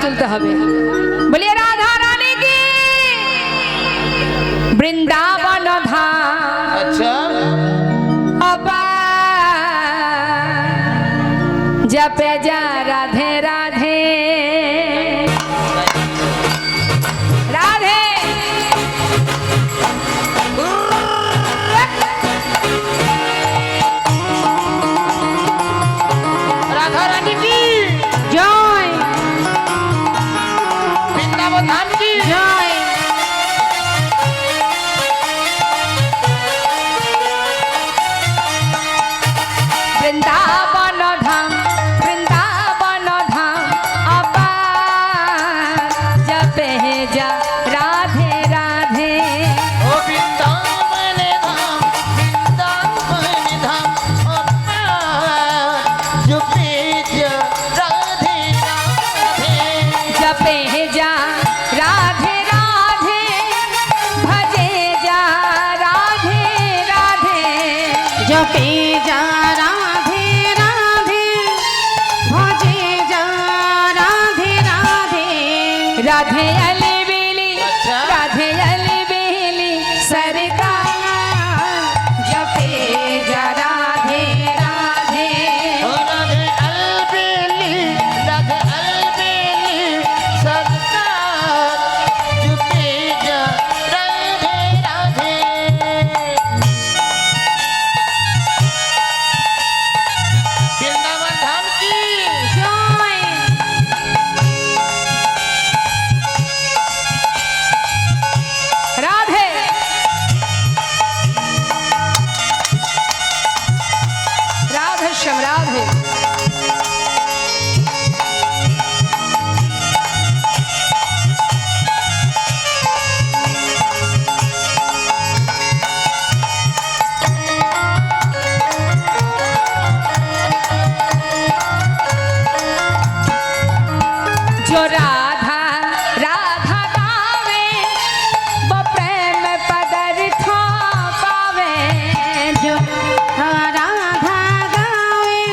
তুলতে হবে। বলিয়ে রাধা রানী কি বৃন্দাবন ধাম अच्छा जपे जा राधे राधे राधे राधा रानी की जय वृंदावन धाम की जय वृंदावन धाम वृंदावन धाम अपार जपे जा राधे राधे ओ वृंदावन धाम अपना जो पेज राधे राधे जपे जा राधे राधे भजे जा राधे राधे जपे जा राधे राधे भजे जा राधे राधे राधे अली बेली अच्छा। राधे अली बेली सरकार जपे जा राधे राधे ओ राधे अलबेली सरकार जो पेज राधे राधे वृंदावन धाम की जय राधे राधे श्याम राधे जो राधा राधा गावे वो प्रेम पदार्थ पावे जो राधा गावे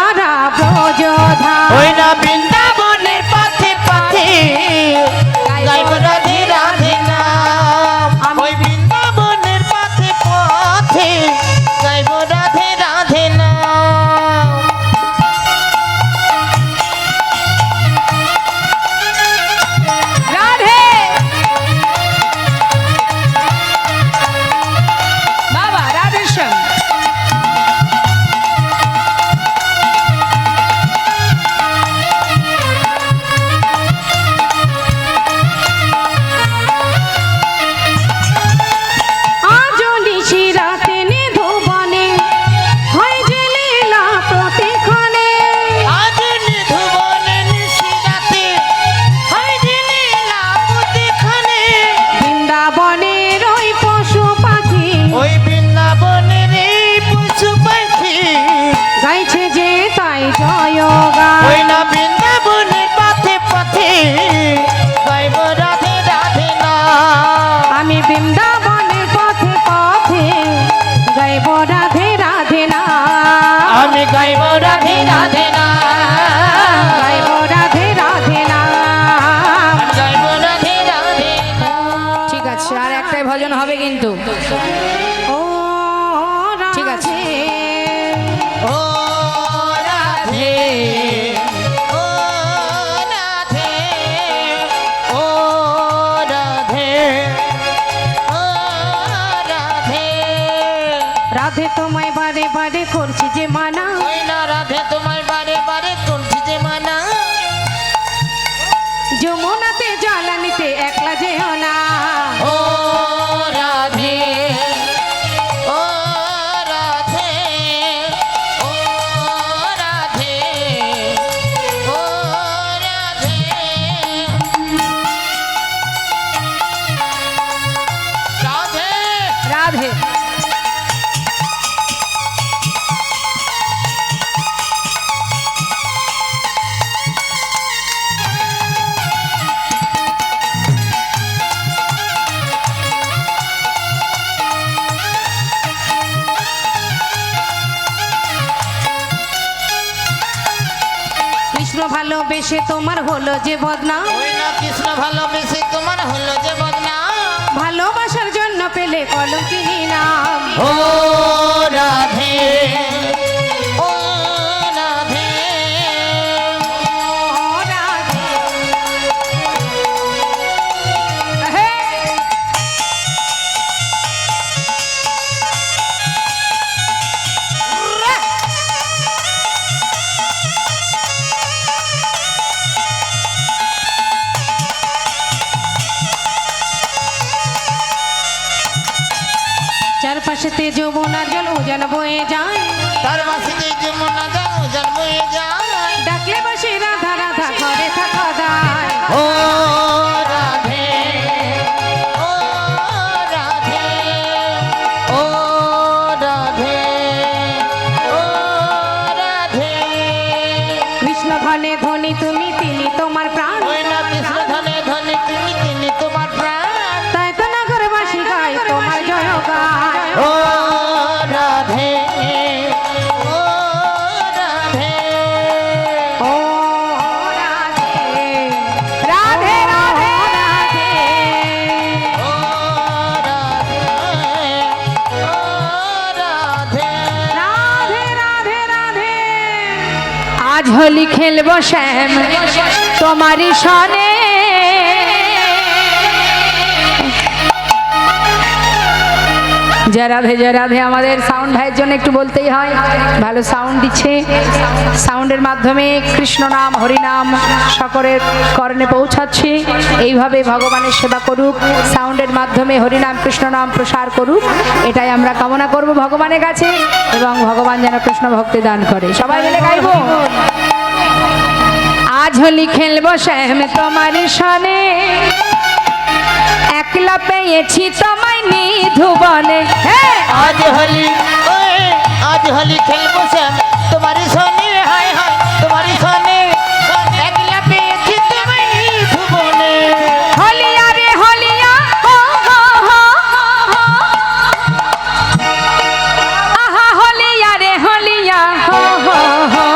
সারা ব্রজধাম। ওই না বৃন্দাবনের পথে পথে গাইব রাধে রাধে নাম। ওই বৃন্দাবনের পথে পথে গাইব রাধে রাধে নাম। রাধে বাবা রাধেশ্যাম। আজও নিশি রাতে নিধুবনে হয় যে লীলা প্রতিক্ষণে। আজ নিধুবনে নিশিরাতে হয় যে লীলা প্রতিক্ষণে। বৃন্দাবনের ওই পশু পাখি ওই বৃন্দাবনের এই পশু পাখি গাইছে যে তাই জয়গান। ওই না বৃন্দাবনের পথে পথে গাইব রাধে রাধে নাম। আমি বৃন্দাবনের পথে পথে গাইব রাধে রাধে না। আমি গাইব রাধে রাধে নাম। গাইব রাধে রাধে না। আমি গাইব রাধে রাধে নাম। ঠিক আছে, আর একটাই ভজন হবে কিন্তু। ও ঠিক আছে। রাধে, ও রাধে ও রাধে ও রাধে ও রাধে। রাধে তোমায় বারে বারে করছি যে মানা। ওই না রাধে তোমায় বারে বারে করছি যে মানা। যমুনাতে জ্বালানিতে একলা যেও না। ও রাধে ও রাধে ও রাধে ও রাধে। রাধে রাধে কৃষ্ণ ভালোবেসে তোমার হলো যে বদনাম। ওই না কৃষ্ণ ভালোবেসে তোমার হলো যে বদনাম। ভালোবাসার জন্য পেলে কলঙ্কিনী নাম। ও রাধে ও রাধে ও রাধে, হে চারপাশেতে যমুনার জল উজান বয়ে যায়। তার মাসিতে যমুনা যাও জন্ম হয়ে যায়। ডাকলে বসে রাধা রাধা ঘরে থাকা দায়। ও রাধে ও রাধে ও রাধে ও রাধে। কৃষ্ণ ধনে ধনী তুমি তিনি তোমার প্রাণ। ওই না কৃষ্ণ ধনে ধনে তুমি তিনি তোমার প্রাণ। তাই তো নগরবাসী গায় তোমার জয়গান। ও রাধে ও রাধে ও রাধে, রাধে রাধে রাধে, ও রাধে ও রাধে। রাধে রাধে রাধে। আজ হোলি খেলবো শ্যাম তোমারই সনে। জয় রাধে আমাদের সাউন্ড ভাইয়ের জন্য একটু বলতেই হয়, ভালো সাউন্ড দিচ্ছে। সাউন্ডের মাধ্যমে কৃষ্ণ নাম হরিনাম সকলের কর্ণে পৌঁছাচ্ছে। এইভাবে ভগবানের সেবা করুক, সাউন্ডের মাধ্যমে হরিনাম কৃষ্ণ নাম প্রসার করুক, এটাই আমরা কামনা করব ভগবানের কাছে, এবং ভগবান যেন কৃষ্ণ ভক্তি দান করে। সবাই মিলে গাইব। আজ হোলি খেলবো শ্যাম তোমারই সনে, একলা পেয়েছি তোমায় নিধুবনে। হ্যাঁ আজ হোলি ওই আজ হোলি খেলবো শ্যাম তোমারই সনে। হায় হায় তোমারই সনে একলা পেয়েছি তোমায় নিধুবনে। হলিয়া রে হলিয়া হো হো হো হো। আহা হলিয়া রে হলিয়া হো হো হো।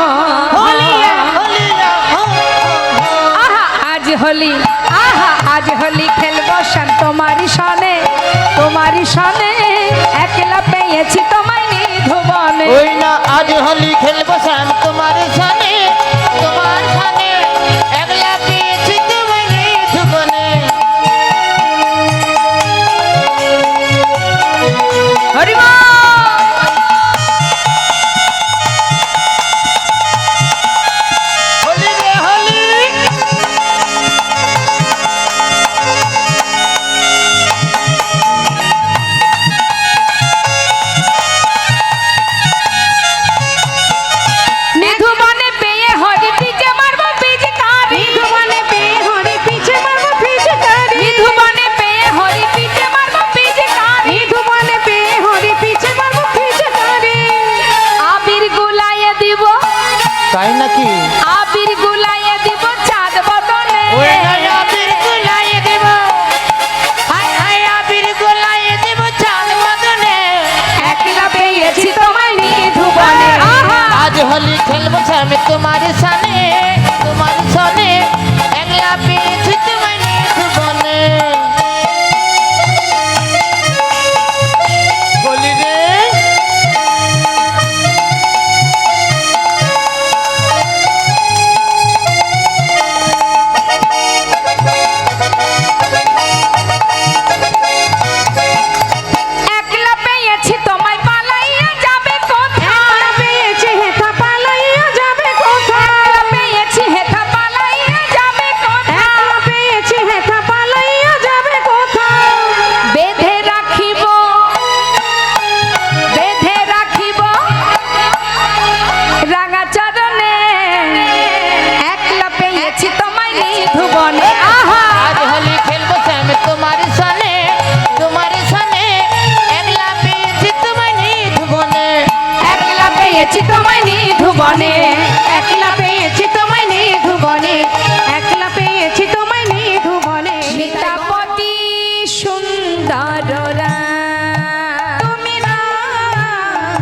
হোলি আহা আজ হোলি খেলবো শ্যাম তোমারই সনে একলা পেয়েছি তোমায় নিধুবনে ওই না আজ হোলি খেলবো শ্যাম তোমার সনে একলা পেয়েছি তোমায় নিধুবনে হরিমা হোলি রে হোলি নিধুবনে পেয়ে হরি পিছে মারবো পিচকারি নিধুবনে পেয়ে হরি পিছে মারবো পিচকারি নিধুবনে পেয়ে হরি পিছে মারবো পিচকারি নিধুবনে পেয়ে হরি পিছে মারবো পিচকারি আবির গুলাইয়ে দিব তাই নাকি আবির গুলাইয়ে দিব চাঁদ বদনে ওই না আবির গুলাইয়ে দেব হায় হায় আবির গুলাইয়ে দেব চাঁদ বদনে একলা পেয়েছি তোমায় নিধুবনে আহা আজ হোলি খেলবো শ্যাম তোমার সনে একলা পেয়েছি তোমায় নিধুবনে হোলি রে একলা পেয়েছি তোমায় পালাইয়া যাবে কোথায় একলা পেয়েছি হেথা পালাইয়া যাবে কোথায় একলা পেয়েছি হেথা পালাইয়া যাবে কোথায় একলা পেয়েছি হেথা পালাইয়া যাবে কোথায় বেঁধে রাখিব রাঙা চরণে একলা পেয়েছি তোমায় নিধুবনে আহা আজ হোলি খেলবো শ্যাম তোমার সনে একলা পেয়েছি তোমায় নিধুবনে একলা পেয়েছি তোমায় নিধুবনে একলা পেয়েছি তোমায় নিধুবনে একলা পেয়েছি তোমায় নিধুবনে সীতাপতি সুন্দর তুমি রাম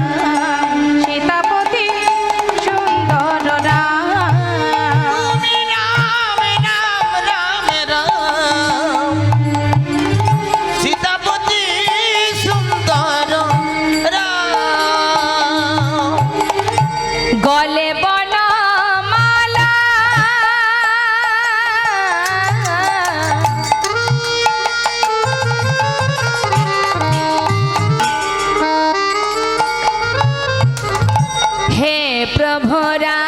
সীতাপতি সুন্দর রাম তুমি রাম রাম রাম রাম সীতাপতি সুন্দর রাম গলে বনমালা হে প্রভরা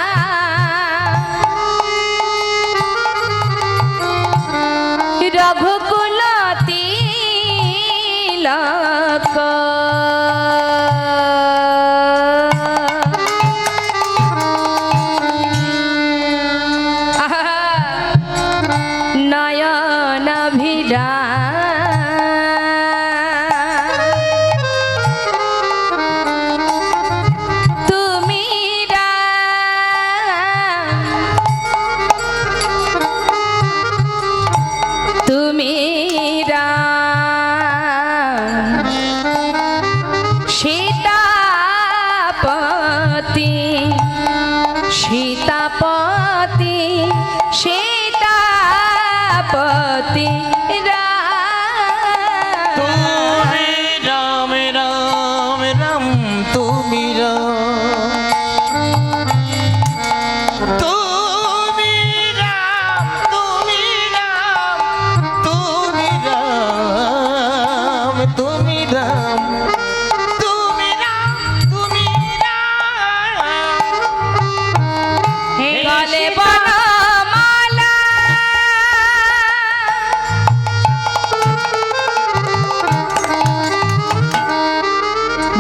রঘুকুল তিলক নয়ন ভিড়া তুমি তুমি সীতাপতি সীতাপতি সীতাপতি তুমি রাম রাম রাম তুমি তুমি রাম তুমি রাম তুমি রাম তুমি রাম তুমি রাম তুমি রাম হে গলে সীতা- বনমালা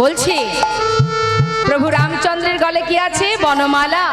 বলছি প্রভু রামচন্দ্রের গলে কি আছে বনমালা